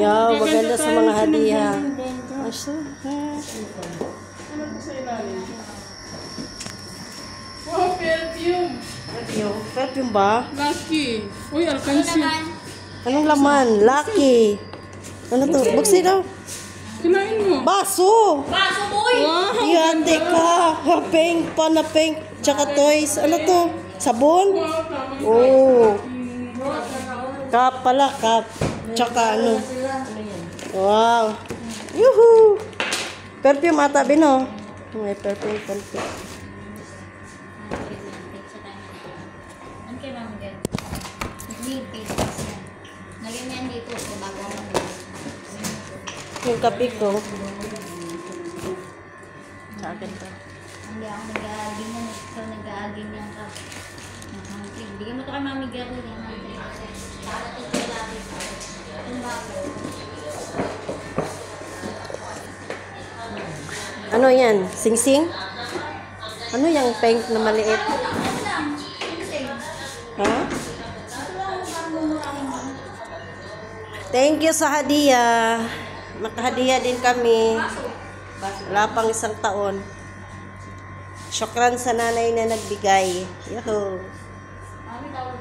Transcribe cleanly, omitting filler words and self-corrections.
Yeah, maganda sa mga hadiah. Aso. Ano to sa ilalim? Wow, perfume. Perfume ba? Lucky. Uy, alkansi. Anong laman? Lucky. Ano to? Buksin daw. Kinain mo. Baso! Baso, boy! Wow. Yate ka. Pink pa na pink. Tsaka toys. Ano to? Sabon? Oh. Cup pala. Cup. Tsaka ano. Wow. Yuhu! Perfume ata, Bino. May perfume. Ano kayo mami gan? Green papers yan. Lagyan niyan dito sa bago mo. Yung kape ko. Sa akin to. Hindi ako nag-aaging yan. Ikaw nag-aaging yan ka. Bigyan mo to kay mami gan. Darating ko lagi. Ang bago. Ano yan? Sing-sing? Ano yung pink na maliit? Ha? Thank you sa hadiah. Makahadiah din kami. Wala pang 1 taon. Syukran sa nanay na nagbigay. Yahoo! Mami, tawag